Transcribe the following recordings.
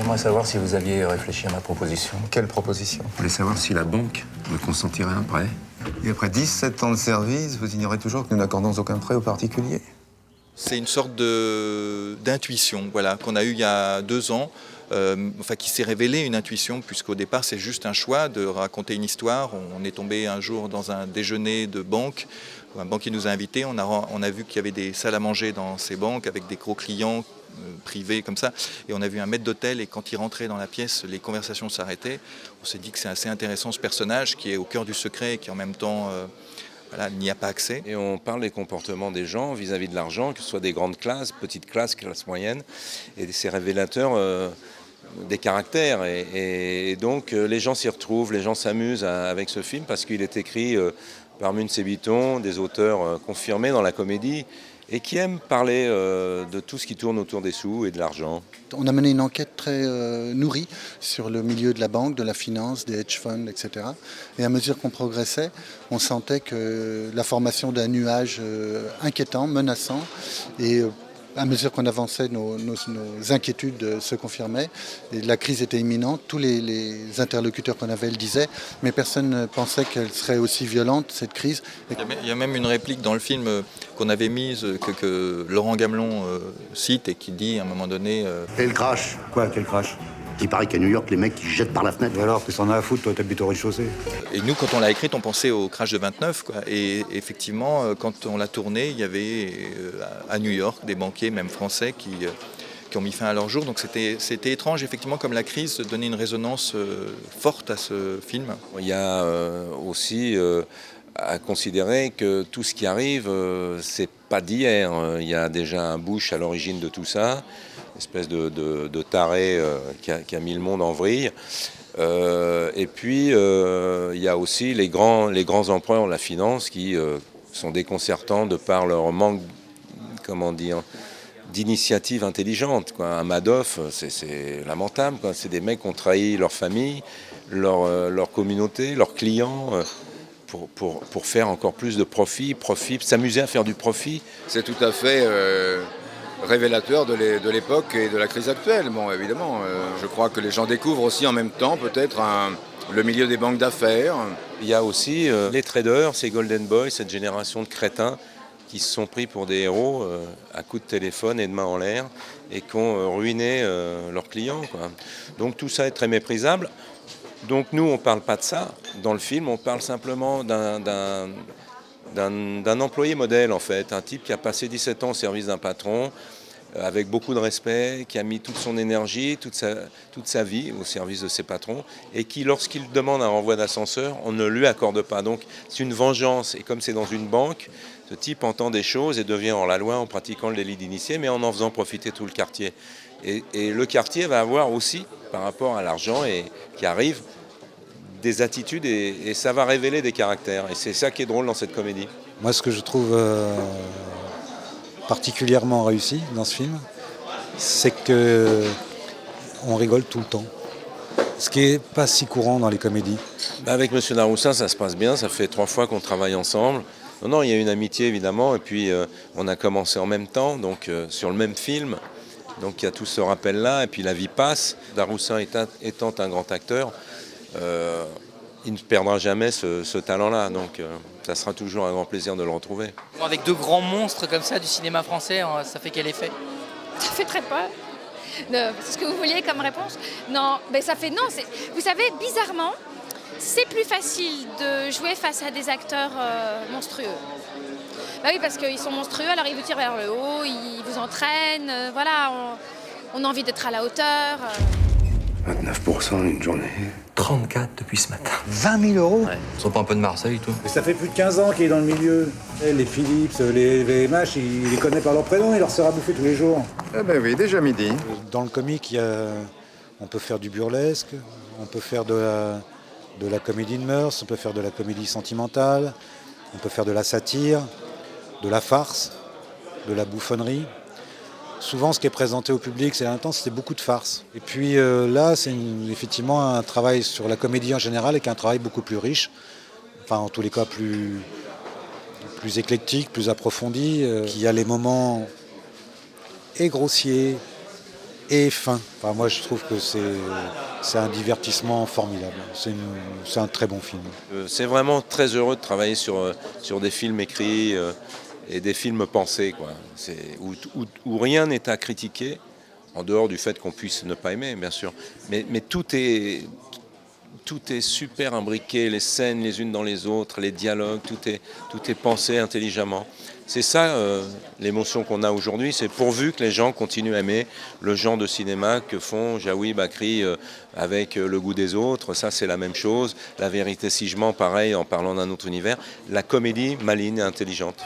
J'aimerais savoir si vous aviez réfléchi à ma proposition. Quelle proposition? Je voulais savoir si la banque me consentirait un prêt. Et après 17 ans de service, vous ignorez toujours que nous n'accordons aucun prêt aux particuliers. C'est une sorte d'intuition, voilà, qu'on a eue il y a 2 ans, qui s'est révélée une intuition, puisqu'au départ c'est juste un choix de raconter une histoire. On est tombé un jour dans un déjeuner de banque, un banquier nous a invités, on a vu qu'il y avait des salles à manger dans ces banques avec des gros clients privés comme ça, et on a vu un maître d'hôtel, et quand il rentrait dans la pièce, les conversations s'arrêtaient. On s'est dit que c'est assez intéressant ce personnage qui est au cœur du secret et qui en même temps n'y a pas accès. Et on parle des comportements des gens vis-à-vis de l'argent, que ce soit des grandes classes, petites classes, classes moyennes, et c'est révélateur des caractères. Et donc les gens s'y retrouvent, les gens s'amusent avec ce film parce qu'il est écrit par Muntz et Bitton, des auteurs confirmés dans la comédie, et qui aiment parler de tout ce qui tourne autour des sous et de l'argent. On a mené une enquête très nourrie sur le milieu de la banque, de la finance, des hedge funds, etc. Et à mesure qu'on progressait, on sentait que la formation d'un nuage inquiétant, menaçant, et à mesure qu'on avançait, nos inquiétudes se confirmaient. Et la crise était imminente. Tous les interlocuteurs qu'on avait le disaient, mais personne ne pensait qu'elle serait aussi violente, cette crise. Il y a même une réplique dans le film qu'on avait mise, que Laurent Gamelon cite, et qui dit à un moment donné... Quel crash? Quoi, quel crash? Il paraît qu'à New York, les mecs, ils jettent par la fenêtre. Et alors, qu'est-ce qu'on a à foutre, toi, t'habites au rez-de-chaussée? Et nous, quand on l'a écrite, on pensait au crash de 29, quoi. Et effectivement, quand on l'a tournée, il y avait à New York des banquiers, même français, qui ont mis fin à leur jour. Donc c'était étrange, effectivement, comme la crise donnait une résonance forte à ce film. Il y a aussi à considérer que tout ce qui arrive, c'est pas d'hier. Il y a déjà un Bush à l'origine de tout ça, espèce de taré qui a mis le monde en vrille. Et puis, il y a aussi les grands empereurs de la finance qui sont déconcertants de par leur manque, d'initiative intelligente, quoi. Un Madoff, c'est lamentable, quoi. C'est des mecs qui ont trahi leur famille, leur communauté, leurs clients, pour faire encore plus de profit, s'amuser à faire du profit. C'est tout à fait révélateur de l'époque et de la crise actuelle. Bon, évidemment, je crois que les gens découvrent aussi en même temps peut-être le milieu des banques d'affaires. Il y a aussi les traders, ces Golden Boys, cette génération de crétins qui se sont pris pour des héros à coups de téléphone et de main en l'air, et qui ont ruiné leurs clients, quoi. Donc tout ça est très méprisable. Donc nous, on ne parle pas de ça. Dans le film, on parle simplement d'un employé modèle, en fait. Un type qui a passé 17 ans au service d'un patron, avec beaucoup de respect, qui a mis toute son énergie, toute sa vie au service de ses patrons, et qui, lorsqu'il demande un renvoi d'ascenseur, on ne lui accorde pas. Donc c'est une vengeance. Et comme c'est dans une banque, ce type entend des choses et devient hors-la-loi en pratiquant le délit d'initié, mais en faisant profiter tout le quartier. Et le quartier va avoir aussi, par rapport à l'argent qui arrive, des attitudes, et ça va révéler des caractères. Et c'est ça qui est drôle dans cette comédie. Moi, ce que je trouve particulièrement réussi dans ce film, c'est qu'on rigole tout le temps. Ce qui n'est pas si courant dans les comédies. Avec M. Daroussin, ça se passe bien. Ça fait 3 fois qu'on travaille ensemble. Non, il y a une amitié, évidemment. Et puis, on a commencé en même temps, donc sur le même film. Donc, il y a tout ce rappel-là. Et puis, la vie passe. Daroussin étant un grand acteur, il ne perdra jamais ce talent-là. Donc, ça sera toujours un grand plaisir de le retrouver. Avec 2 grands monstres comme ça du cinéma français, ça fait quel effet? Ça fait très peur. C'est ce que vous vouliez comme réponse? Non, mais ça fait non. Vous savez, bizarrement, c'est plus facile de jouer face à des acteurs monstrueux. Bah oui, parce qu'ils sont monstrueux, alors ils vous tirent vers le haut, ils vous entraînent, voilà, on a envie d'être à la hauteur. 29% une journée. 34 depuis ce matin. 20 000 euros? Ouais. Ils sont pas un peu de Marseille et tout? Mais ça fait plus de 15 ans qu'il est dans le milieu. Les Philips, les VMH, il les connaît par leur prénom, il leur sert à bouffer tous les jours. Eh ben oui, déjà midi. Dans le comique, on peut faire du burlesque, on peut faire de la comédie de mœurs, on peut faire de la comédie sentimentale, on peut faire de la satire, de la farce, de la bouffonnerie. Souvent, ce qui est présenté au public, c'est beaucoup de farce. Et puis là, c'est effectivement un travail sur la comédie en général, et qui est un travail beaucoup plus riche, enfin en tous les cas plus éclectique, plus approfondi, qui a les moments et grossiers et fin. Enfin, moi, je trouve que c'est un divertissement formidable. C'est un très bon film. C'est vraiment très heureux de travailler sur des films écrits et des films pensés, quoi. Où rien n'est à critiquer, en dehors du fait qu'on puisse ne pas aimer, bien sûr. Mais tout est super imbriqué, les scènes les unes dans les autres, les dialogues, tout est pensé intelligemment. C'est ça l'émotion qu'on a aujourd'hui, c'est pourvu que les gens continuent à aimer le genre de cinéma que font Jaoui, Bakri avec Le goût des autres, ça c'est la même chose. La vérité si je mens, pareil, en parlant d'un autre univers. La comédie maligne et intelligente.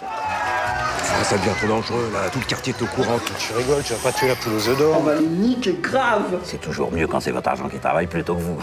Ça devient trop dangereux, là. Tout le quartier est au courant. Tu rigoles, tu vas pas tuer la poule aux œufs d'or. On va le niquer grave. C'est toujours mieux quand c'est votre argent qui travaille plutôt que vous.